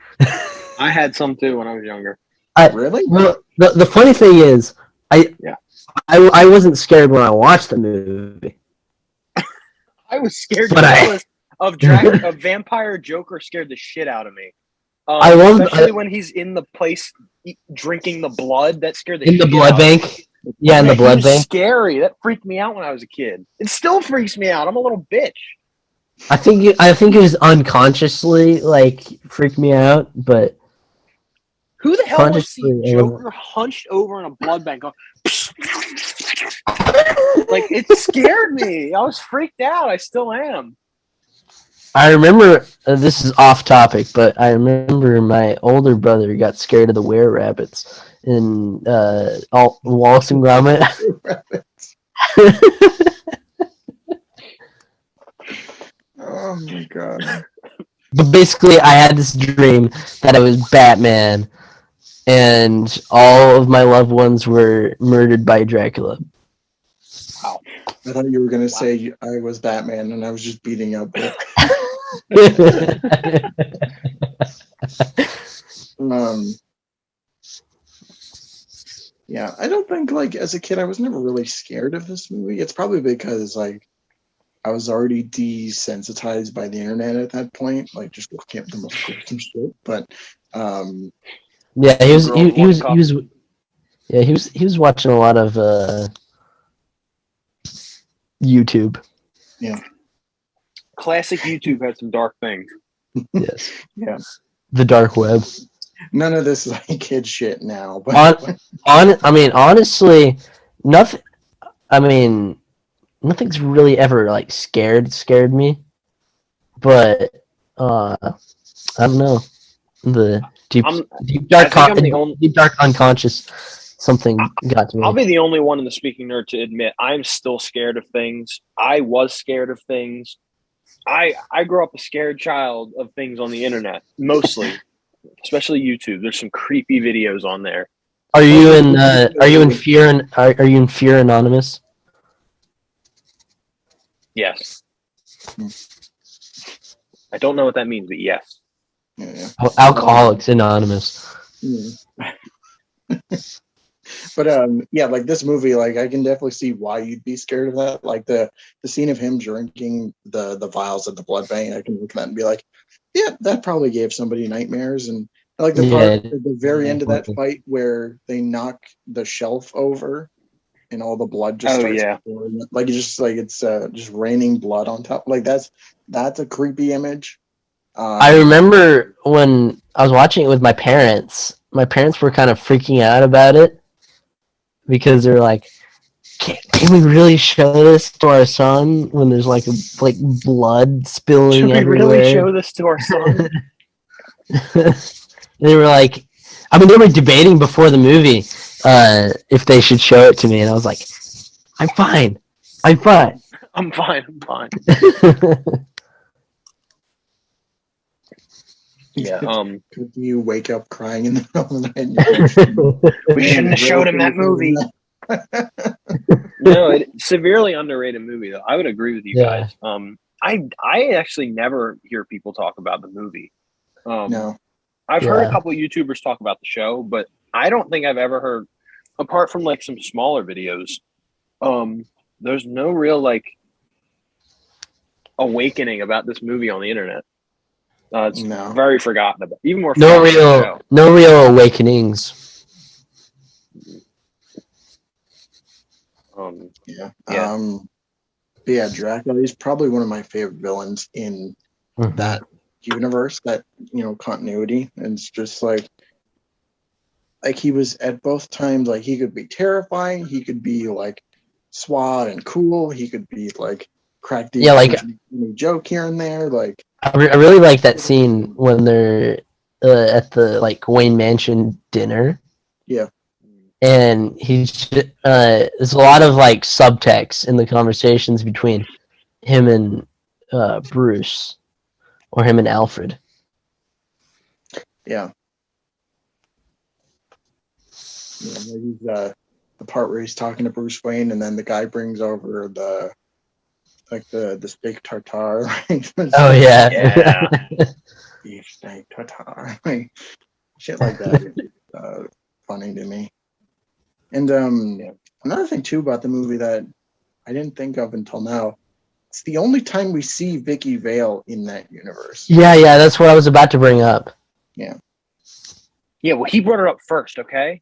I had some too when I was younger. Really? Well, the funny thing is, I wasn't scared when I watched the movie. I was scared But of Vampire Joker scared the shit out of me. Especially when he's in the place drinking the blood. That scared the shit out of me. In the blood bank? Yeah, in the blood bank. Scary. That freaked me out when I was a kid. It still freaks me out. I'm a little bitch. I think it was unconsciously like freaked me out, but who the hell would see Joker hunched over in a blood bank going, like, it scared me. I was freaked out. I still am. I remember, this is off topic, but I remember my older brother got scared of the were-rabbits in Wallace and Gromit. Oh my god. But basically, I had this dream that I was Batman, and all of my loved ones were murdered by Dracula. Wow. I thought you were going to say I was Batman and I was just beating up. Yeah, I don't think, like, as a kid, I was never really scared of this movie. It's probably because, like, I was already desensitized by the internet at that point, like, just looking at the most gruesome shit. But, yeah, he was watching a lot of YouTube. Yeah. Classic YouTube had some dark things. Yes. Yeah. The dark web. None of this is like kid shit now. But honestly, nothing. I mean, nothing's really ever like scared me. But I don't know. The deep dark unconscious. Something got to me. I'll be the only one in the speaking nerd to admit I'm still scared of things. I was scared of things. I grew up a scared child of things on the internet, mostly, especially YouTube. There's some creepy videos on there. Are you in Fear Anonymous? Yes. I don't know what that means, but yes. Yeah. Alcoholics Anonymous. But yeah, like this movie, like I can definitely see why you'd be scared of that. Like the scene of him drinking the vials at the blood bank, I can look at that and be like, yeah, that probably gave somebody nightmares. And I like the part at the very end of that fight where they knock the shelf over and all the blood just starts pouring. Like it's just raining blood on top. Like that's a creepy image. I remember when I was watching it with my parents. My parents were kind of freaking out about it because they're like, "Can we really show this to our son when there's like blood spilling everywhere?" Can we really show this to our son? They were like, I mean, they were debating before the movie if they should show it to me, and I was like, "I'm fine. I'm fine. I'm fine. I'm fine." Yeah. Could you wake up crying in the middle of the night? We shouldn't have showed him that movie. No, it's severely underrated movie though. I would agree with you guys. I actually never hear people talk about the movie. No. I've heard a couple of YouTubers talk about the show, but I don't think I've ever heard, apart from like some smaller videos, there's no real like awakening about this movie on the internet. It's very forgotten about. Even more. No real awakenings. Yeah, Dracula is probably one of my favorite villains in that universe, that continuity. And it's just like he was at both times. Like he could be terrifying, he could be like suave and cool, he could be like crack the joke here and there. Like I really like that scene when they're at the like Wayne Mansion dinner. Yeah. And there's a lot of like subtext in the conversations between him and Bruce, or him and Alfred. Yeah. Yeah, he's, the part where he's talking to Bruce Wayne, and then the guy brings over the steak tartare. Oh yeah. Yeah. Beef steak tartare. Shit like that is funny to me. And another thing too about the movie that I didn't think of until now, it's the only time we see Vicki Vale in that universe. Yeah, that's what I was about to bring up. Yeah. Yeah, well, he brought it up first, okay?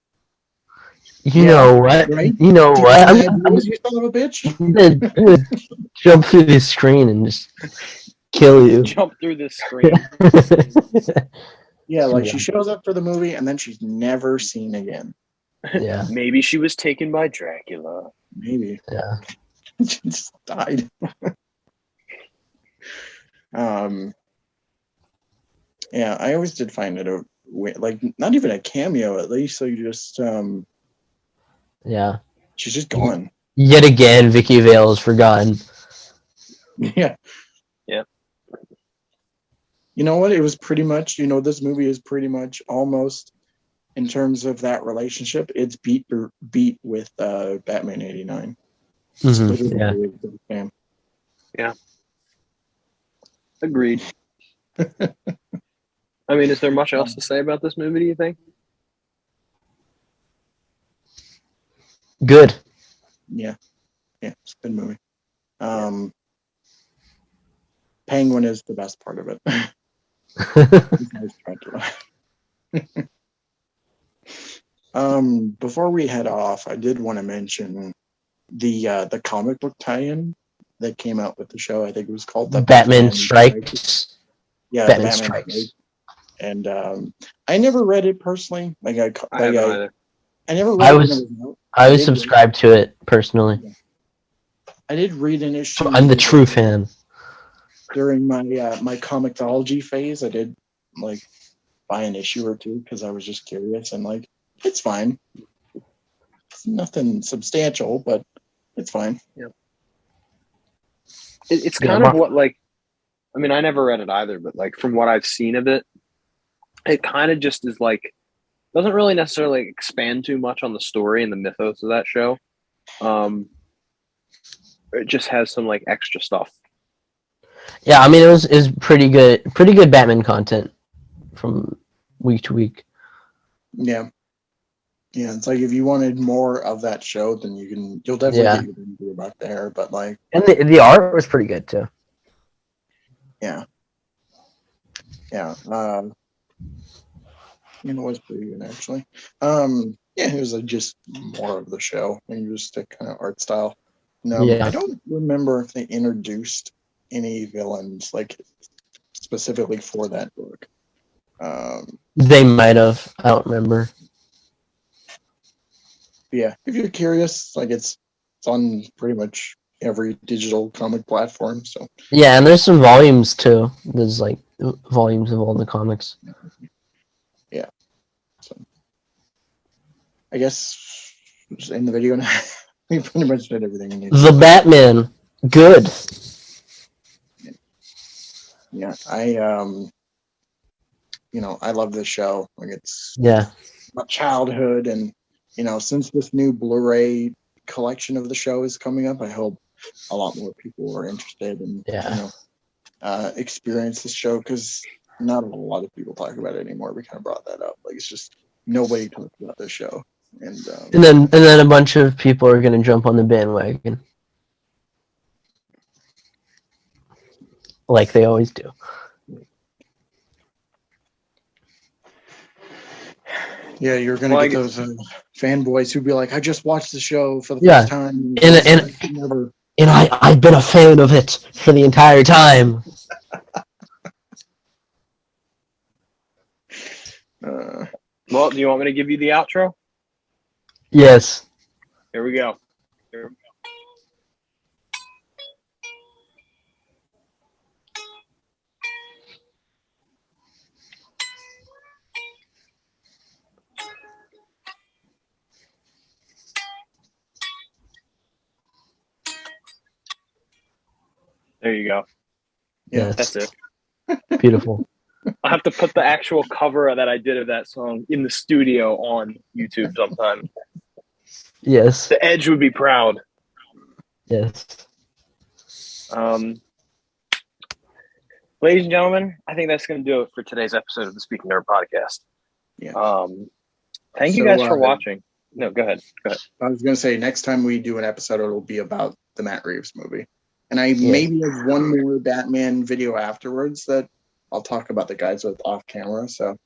You know what? Right? You know Do what? you you son of a bitch? I'm gonna jump through this screen and just kill you. Jump through this screen. Yeah, like she shows up for the movie and then she's never seen again. Yeah. Maybe she was taken by Dracula. Maybe. Yeah. She just died. Yeah, I always did find it like not even a cameo, at least. So you just Yeah. she's just gone. Yet again, Vicki Vale is forgotten. Yeah. Yeah. You know what? It was pretty much, this movie is pretty much almost, in terms of that relationship, it's beat with Batman 89. Mm-hmm. Yeah. Yeah. Agreed. I mean, is there much else to say about this movie, do you think? Good. Yeah. Yeah, it's a good movie. Penguin is the best part of it. Before we head off, I did want to mention the comic book tie-in that came out with the show. I think it was called the Batman Strikes. Yeah, Batman Strikes. And I never read it personally. I haven't either. I never read it. I was subscribed to it personally. I did read an issue. So I'm the true fan. During my my comicsology phase, I did like buy an issue or two because I was just curious, and like it's fine. It's nothing substantial, but it's fine. Yeah. It's kind of what, like, I mean, I never read it either, but like from what I've seen of it, it kind of just is like, doesn't really necessarily expand too much on the story and the mythos of that show. It just has some like extra stuff. Yeah, I mean, it was pretty good Batman content from week to week. Yeah. Yeah, it's like if you wanted more of that show, then you'll definitely get your review about there. But like, and the art was pretty good too. Yeah. Yeah. It was pretty good actually. Yeah, it was like just more of the show and just a kind of art style. No, I don't remember if they introduced any villains like specifically for that book. They might have. I don't remember. Yeah, if you're curious, like it's on pretty much every digital comic platform. So yeah, and there's some volumes too. There's like volumes of all the comics. Yeah. So I guess just end the video now. We pretty much did everything we needed. The Batman, good. Yeah, I I love this show. Like it's my childhood, and since this new Blu-ray collection of the show is coming up, I hope a lot more people are interested and experience this show, because not a lot of people talk about it anymore. We kind of brought that up. Like it's just nobody talks about this show, and then a bunch of people are gonna jump on the bandwagon, like they always do. Yeah, you're gonna get those fanboys who'd be like, "I just watched the show for the first time." And I've been a fan of it for the entire time. Well, do you want me to give you the outro? Yes. Here we go. There you go. Yeah, That's it. Beautiful. I'll have to put the actual cover that I did of that song in the studio on YouTube sometime. Yes. The Edge would be proud. Yes. Ladies and gentlemen, I think that's going to do it for today's episode of the Speaking Nerd podcast. Yeah. Thank you guys for watching. No, go ahead. I was going to say, next time we do an episode, it'll be about the Matt Reeves movie. And I maybe have one more Batman video afterwards that I'll talk about the guys with off camera. So,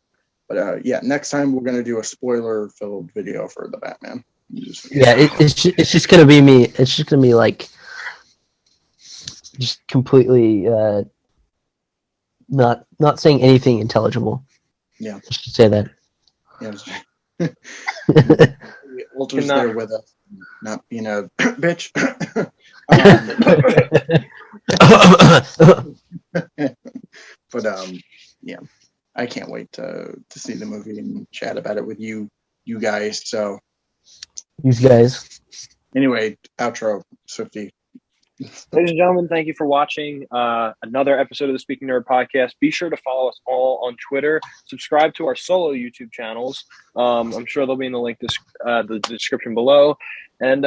but next time we're going to do a spoiler-filled video for the Batman. It's just going to be me. It's just going to be like just completely not saying anything intelligible. Yeah. Just to say that. Yeah. Walter's there with us, not being a bitch. But yeah, I can't wait to see the movie and chat about it with you guys. So, you guys. Anyway, outro, Swfte. Ladies and gentlemen, thank you for watching another episode of the Speaking Nerd podcast. Be sure to follow us all on Twitter. Subscribe to our solo YouTube channels. I'm sure they'll be in the link the description below. And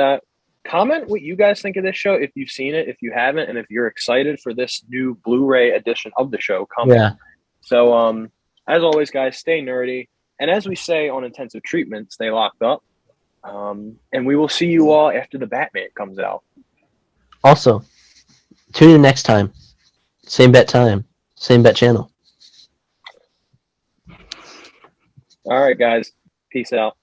comment what you guys think of this show, if you've seen it, if you haven't, and if you're excited for this new Blu-ray edition of the show coming. Yeah. So, as always, guys, stay nerdy. And as we say on Intensive Treatment, stay locked up. And we will see you all after the Batman comes out. Also, tune in next time. Same bet time. Same bet channel. All right, guys. Peace out.